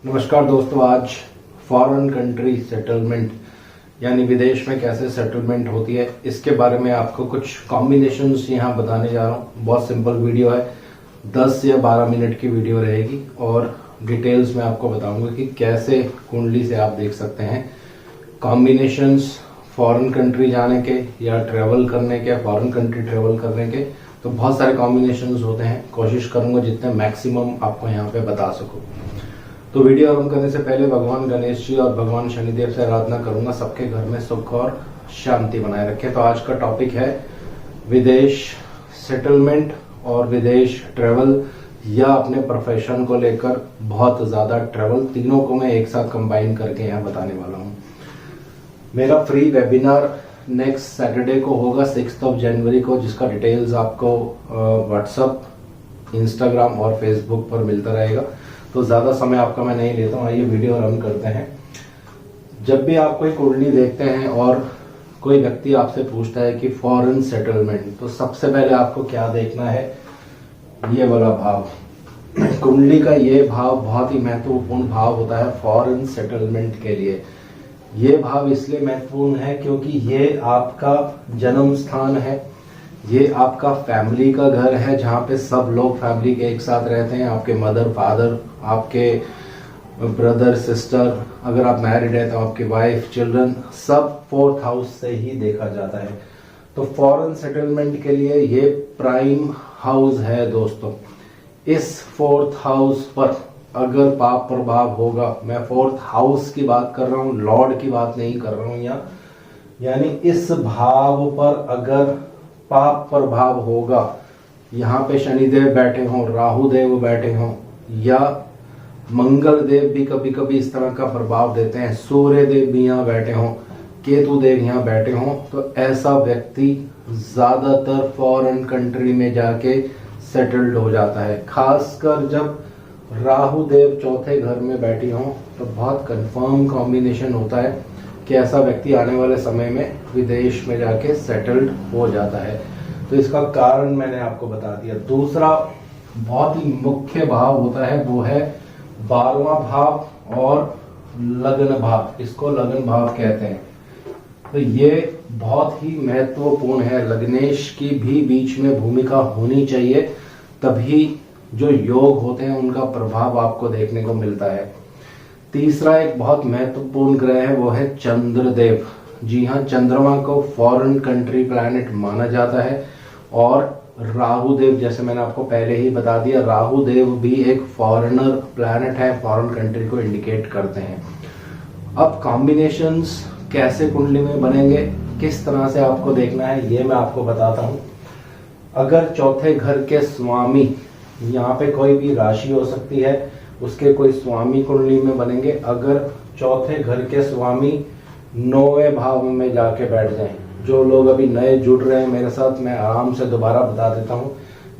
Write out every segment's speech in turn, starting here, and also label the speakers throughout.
Speaker 1: नमस्कार दोस्तों, आज फॉरेन कंट्री सेटलमेंट यानी विदेश में कैसे सेटलमेंट होती है इसके बारे में आपको कुछ कॉम्बिनेशंस यहाँ बताने जा रहा हूँ। बहुत सिंपल वीडियो है, 10 या 12 मिनट की वीडियो रहेगी और डिटेल्स में आपको बताऊंगा कि कैसे कुंडली से आप देख सकते हैं कॉम्बिनेशंस फॉरेन कंट्री जाने के या ट्रेवल करने के, फॉरेन कंट्री ट्रेवल करने के। तो बहुत सारे कॉम्बिनेशंस होते हैं, कोशिश करूंगा जितने मैक्सिमम आपको यहाँ पे बता सकूं। तो वीडियो आरंभ करने से पहले भगवान गणेश जी और भगवान शनिदेव से आराधना करूंगा सबके घर में सुख और शांति बनाए रखें। तो आज का टॉपिक है विदेश सेटलमेंट और विदेश ट्रेवल या अपने प्रोफेशन को लेकर बहुत ज्यादा ट्रेवल, तीनों को मैं एक साथ कंबाइन करके यहाँ बताने वाला हूँ। मेरा फ्री वेबिनार नेक्स्ट सैटरडे को होगा 6 जनवरी को, जिसका डिटेल्स आपको व्हाट्सएप, इंस्टाग्राम और फेसबुक पर मिलता रहेगा। तो ज्यादा समय आपका मैं नहीं लेता हूँ, आइए वीडियो रन करते हैं। जब भी आप कोई कुंडली देखते हैं और कोई व्यक्ति आपसे पूछता है कि फॉरेन सेटलमेंट, तो सबसे पहले आपको क्या देखना है, ये वाला भाव। कुंडली का ये भाव बहुत ही महत्वपूर्ण भाव होता है फॉरेन सेटलमेंट के लिए। ये भाव इसलिए महत्वपूर्ण है क्योंकि ये आपका जन्म स्थान है, ये आपका फैमिली का घर है, जहाँ पे सब लोग फैमिली के एक साथ रहते हैं। आपके मदर, फादर, आपके ब्रदर, सिस्टर, अगर आप मैरिड है तो आपकी वाइफ, चिल्ड्रन, सब 4th हाउस से ही देखा जाता है। तो फॉरेन सेटलमेंट के लिए ये प्राइम हाउस है दोस्तों। इस 4th हाउस पर अगर पाप प्रभाव होगा, मैं 4th हाउस की बात कर रहा हूँ, लॉर्ड की बात नहीं कर रहा हूँ यहाँ, यानी इस भाव पर अगर पाप प्रभाव होगा, यहाँ पे शनिदेव बैठे हों, राहु देव बैठे हों या मंगल देव भी कभी कभी इस तरह का प्रभाव देते हैं, सूर्य देव भी यहाँ बैठे हों, केतु देव यहाँ बैठे हों, तो ऐसा व्यक्ति ज्यादातर फॉरेन कंट्री में जाके सेटल्ड हो जाता है। खासकर जब राहु देव 4थे घर में बैठी हों तो बहुत कंफर्म कॉम्बिनेशन होता है कि ऐसा व्यक्ति आने वाले समय में विदेश में जाके सेटल्ड हो जाता है। तो इसका कारण मैंने आपको बता दिया। दूसरा बहुत ही मुख्य भाव होता है, वो है 12वां भाव और लग्न भाव। इसको लग्न भाव कहते हैं। तो ये बहुत ही महत्वपूर्ण है, लग्नेश की भी बीच में भूमिका होनी चाहिए, तभी जो योग होते हैं उनका प्रभाव आपको देखने को मिलता है। तीसरा एक बहुत महत्वपूर्ण ग्रह है, वो है चंद्रदेव। जी हाँ, चंद्रमा को फॉरेन कंट्री प्लैनेट माना जाता है। और राहु देव, जैसे मैंने आपको पहले ही बता दिया, राहु देव भी एक फॉरेनर प्लैनेट है, फॉरेन कंट्री को इंडिकेट करते हैं। अब कॉम्बिनेशंस कैसे कुंडली में बनेंगे, किस तरह से आपको देखना है, ये मैं आपको बताता हूँ। अगर 4थे घर के स्वामी, यहाँ पे कोई भी राशि हो सकती है, उसके कोई स्वामी कुंडली में बनेंगे। अगर 4थे घर के स्वामी 9वें भाव में जाके बैठ जाएं, जो लोग अभी नए जुड़ रहे हैं मेरे साथ, मैं आराम से दोबारा बता देता हूँ।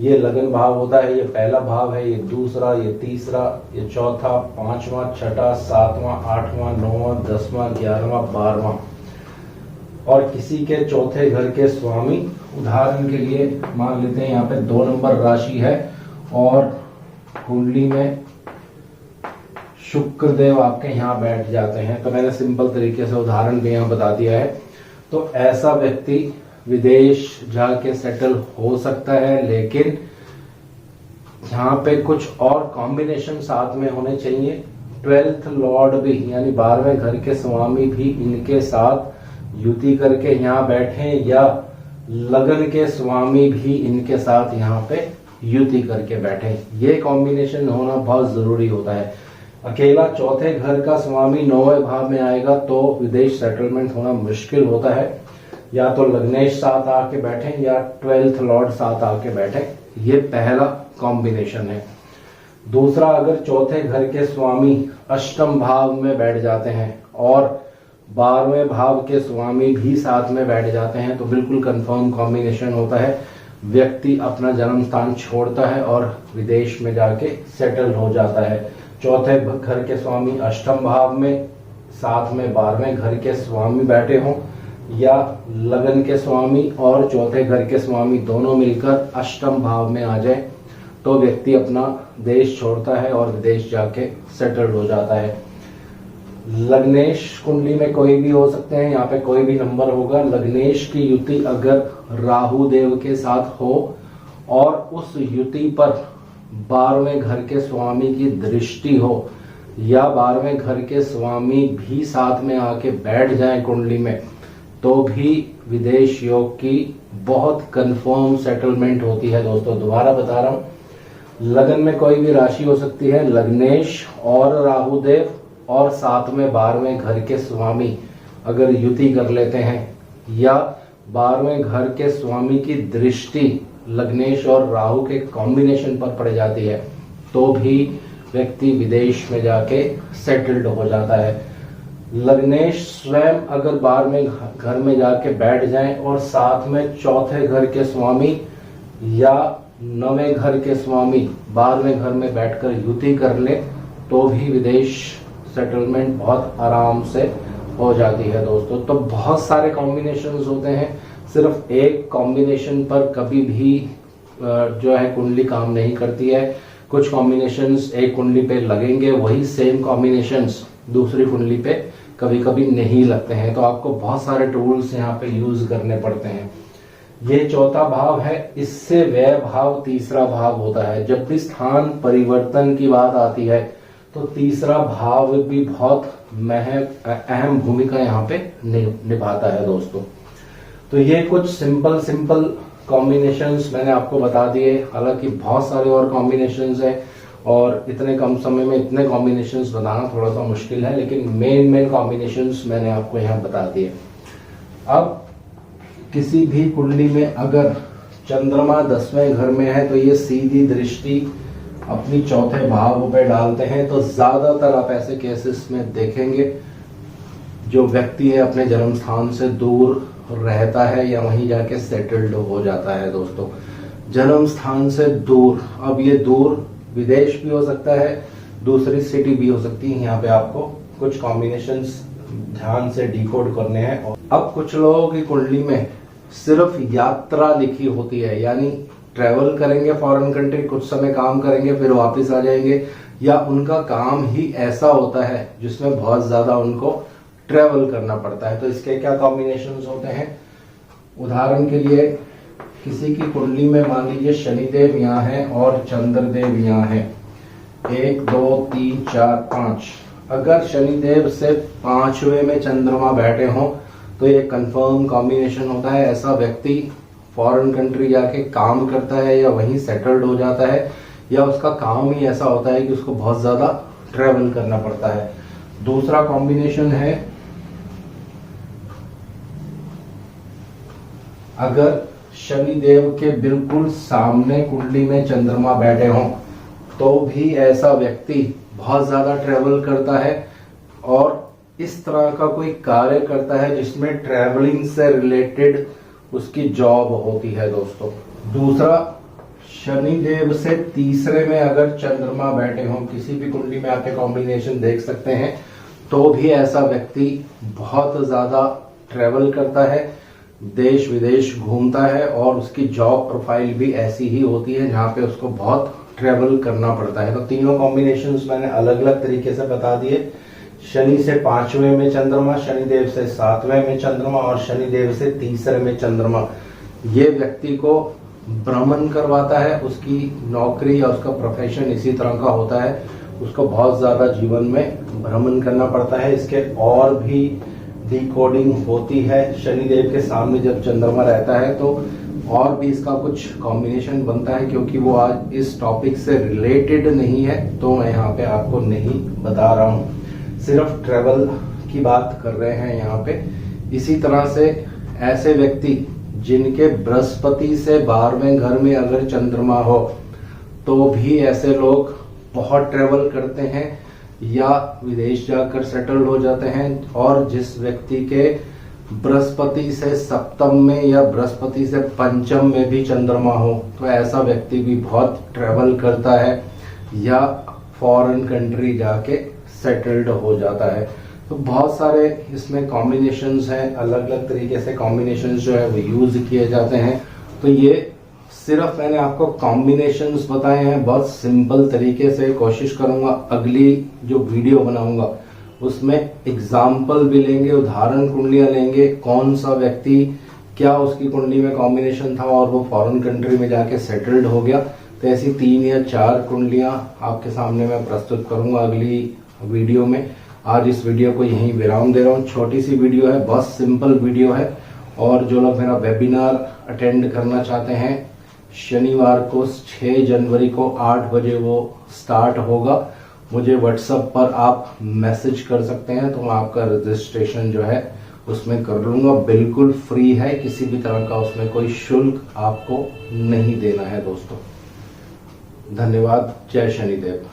Speaker 1: ये लगन भाव होता है, ये पहला भाव है, ये दूसरा, ये तीसरा, ये चौथा, 5वां, 6ठा, 7वां, 8वां, 9वां, 10वां, 11वां, 12वां। और किसी के 4थे घर के स्वामी, उदाहरण के लिए मान लेते हैं यहाँ पे 2 नंबर राशि है और कुंडली में शुक्र देव आपके यहाँ बैठ जाते हैं, तो मैंने सिंपल तरीके से उदाहरण भी यहाँ बता दिया है। तो ऐसा व्यक्ति विदेश जाके सेटल हो सकता है, लेकिन यहाँ पे कुछ और कॉम्बिनेशन साथ में होने चाहिए। 12th लॉर्ड भी यानी 12वें घर के स्वामी भी इनके साथ युति करके यहाँ बैठे, या लगन के स्वामी भी इनके साथ यहाँ पे युति करके बैठे। ये कॉम्बिनेशन होना बहुत जरूरी होता है। अकेला 4थे घर का स्वामी 9वें भाव में आएगा तो विदेश सेटलमेंट होना मुश्किल होता है। या तो लग्नेश साथ आके बैठे या 12th लॉर्ड साथ आके बैठे, ये पहला कॉम्बिनेशन है। दूसरा, अगर 4थे घर के स्वामी 8म भाव में बैठ जाते हैं और 12वें भाव के स्वामी भी साथ में बैठ जाते हैं, तो बिल्कुल कंफर्म कॉम्बिनेशन होता है। व्यक्ति अपना जन्म स्थान छोड़ता है और विदेश में जाके सेटल हो जाता है। 4थे घर के स्वामी 8म भाव में, साथ में 12वें घर के स्वामी बैठे हों, या लगन के स्वामी और 4थे घर के स्वामी दोनों मिलकर 8म भाव में आ जाए, तो व्यक्ति अपना देश छोड़ता है और विदेश जाके सेटल्ड हो जाता है। लग्नेश कुंडली में कोई भी हो सकते हैं, यहाँ पे कोई भी नंबर होगा। लग्नेश की युति अगर राहु देव के साथ हो और उस युति पर 12वें घर के स्वामी की दृष्टि हो या 12वें घर के स्वामी भी साथ में आके बैठ जाए कुंडली में, तो भी विदेश योग की बहुत कंफर्म सेटलमेंट होती है। दोस्तों दोबारा बता रहा हूं, लगन में कोई भी राशि हो सकती है, लग्नेश और राहु देव और साथ में 12वें घर के स्वामी अगर युति कर लेते हैं या 12वें घर के स्वामी की दृष्टि लग्नेश और राहु के कॉम्बिनेशन पर पड़ जाती है, तो भी व्यक्ति विदेश में जाके सेटल्ड हो जाता है। लग्नेश स्वयं अगर 12वें घर में जाके बैठ जाए और साथ में चौथे घर के स्वामी या 9वें घर के स्वामी 12वें घर में बैठकर युति कर ले, तो भी विदेश सेटलमेंट बहुत आराम से हो जाती है। दोस्तों तो बहुत सारे कॉम्बिनेशंस होते हैं, सिर्फ एक कॉम्बिनेशन पर कभी भी जो है कुंडली काम नहीं करती है। कुछ कॉम्बिनेशंस एक कुंडली पे लगेंगे, वही सेम कॉम्बिनेशंस दूसरी कुंडली पे कभी कभी नहीं लगते हैं, तो आपको बहुत सारे टूल्स यहाँ पे यूज करने पड़ते हैं। ये चौथा भाव है, इससे व्यय भाव तीसरा भाव होता है। जब भी स्थान परिवर्तन की बात आती है तो तीसरा भाव भी बहुत अहम भूमिका यहाँ पे निभाता है। दोस्तों तो ये कुछ सिंपल कॉम्बिनेशंस मैंने आपको बता दिए, हालांकि बहुत सारे और कॉम्बिनेशंस है और इतने कम समय में इतने कॉम्बिनेशंस बताना थोड़ा सा मुश्किल है, लेकिन मेन कॉम्बिनेशंस मैंने आपको यहाँ बता दिए। अब किसी भी कुंडली में अगर चंद्रमा 10वें घर में है तो ये सीधी दृष्टि अपनी चौथे भाव पे डालते हैं, तो ज्यादातर आप ऐसे केसेस में देखेंगे जो व्यक्ति है अपने जन्म स्थान से दूर रहता है या वहीं जाके सेटल्ड हो जाता है। दोस्तों जन्म स्थान से दूर, अब ये दूर विदेश भी हो सकता है, दूसरी सिटी भी हो सकती है। यहाँ पे आपको कुछ कॉम्बिनेशंस ध्यान से डिकोड करने हैं। अब कुछ लोगों की कुंडली में सिर्फ यात्रा लिखी होती है, यानी ट्रेवल करेंगे फॉरेन कंट्री, कुछ समय काम करेंगे फिर वापस आ जाएंगे, या उनका काम ही ऐसा होता है जिसमें बहुत ज्यादा उनको ट्रेवल करना पड़ता है। तो इसके क्या कॉम्बिनेशंस होते हैं? उदाहरण के लिए किसी की कुंडली में मान लीजिए शनिदेव यहाँ है और चंद्रदेव यहाँ है, 1 2 3 4 5। अगर शनिदेव से 5वें में चंद्रमा बैठे हों तो ये कंफर्म कॉम्बिनेशन होता है। ऐसा व्यक्ति फॉरेन कंट्री जाके काम करता है या वहीं सेटल्ड हो जाता है, या उसका काम ही ऐसा होता है कि उसको बहुत ज्यादा ट्रेवल करना पड़ता है। दूसरा कॉम्बिनेशन है, अगर शनिदेव के बिल्कुल सामने कुंडली में चंद्रमा बैठे हों तो भी ऐसा व्यक्ति बहुत ज्यादा ट्रेवल करता है और इस तरह का कोई कार्य करता है जिसमें ट्रेवलिंग से रिलेटेड उसकी जॉब होती है। दोस्तों दूसरा, शनिदेव से तीसरे में अगर चंद्रमा बैठे हों, किसी भी कुंडली में आके कॉम्बिनेशन देख सकते हैं, तो भी ऐसा व्यक्ति बहुत ज्यादा ट्रेवल करता है, देश विदेश घूमता है और उसकी जॉब प्रोफाइल भी ऐसी ही होती है जहां पे उसको बहुत ट्रेवल करना पड़ता है। तो तीनों कॉम्बिनेशंस मैंने अलग अलग तरीके से बता दिए। शनि से 5वें में चंद्रमा, शनिदेव से 7वें में चंद्रमा और शनिदेव से तीसरे में चंद्रमा, ये व्यक्ति को भ्रमण करवाता है। उसकी नौकरी या उसका प्रोफेशन इसी तरह का होता है, उसको बहुत ज्यादा जीवन में भ्रमण करना पड़ता है। इसके और भी डिकोडिंग होती है। शनिदेव के सामने जब चंद्रमा रहता है तो और भी इसका कुछ कॉम्बिनेशन बनता है, क्योंकि वो आज इस टॉपिक से रिलेटेड नहीं है तो मैं यहाँ पे आपको नहीं बता रहा हूँ, सिर्फ ट्रेवल की बात कर रहे हैं यहाँ पे। इसी तरह से ऐसे व्यक्ति जिनके बृहस्पति से 12वें घर में अगर चंद्रमा हो तो भी ऐसे लोग बहुत ट्रेवल करते हैं या विदेश जाकर सेटल्ड हो जाते हैं। और जिस व्यक्ति के बृहस्पति से 7वें में या बृहस्पति से 5वें में भी चंद्रमा हो तो ऐसा व्यक्ति भी बहुत ट्रेवल करता है या फॉरेन कंट्री जाके सेटल्ड हो जाता है। तो बहुत सारे इसमें कॉम्बिनेशंस हैं, अलग अलग तरीके से कॉम्बिनेशंस जो है वो यूज किए जाते हैं। तो ये सिर्फ मैंने आपको कॉम्बिनेशंस बताए हैं, बहुत सिंपल तरीके से। कोशिश करूंगा अगली जो वीडियो बनाऊंगा उसमें एग्जाम्पल भी लेंगे, उदाहरण कुंडलियां लेंगे, कौन सा व्यक्ति क्या उसकी कुंडली में कॉम्बिनेशन था और वो फॉरेन कंट्री में जाके सेटल्ड हो गया। तो ऐसी 3 या 4 कुंडलियां आपके सामने मैं प्रस्तुत करूंगा अगली वीडियो में। आज इस वीडियो को यहीं विराम दे रहा हूँ। छोटी सी वीडियो है, बहुत सिंपल वीडियो है। और जो लोग मेरा वेबिनार अटेंड करना चाहते हैं, शनिवार को 6 जनवरी को 8 बजे वो स्टार्ट होगा। मुझे व्हाट्सएप पर आप मैसेज कर सकते हैं तो मैं आपका रजिस्ट्रेशन जो है उसमें कर लूंगा। बिल्कुल फ्री है, किसी भी तरह का उसमें कोई शुल्क आपको नहीं देना है दोस्तों। धन्यवाद। जय शनिदेव।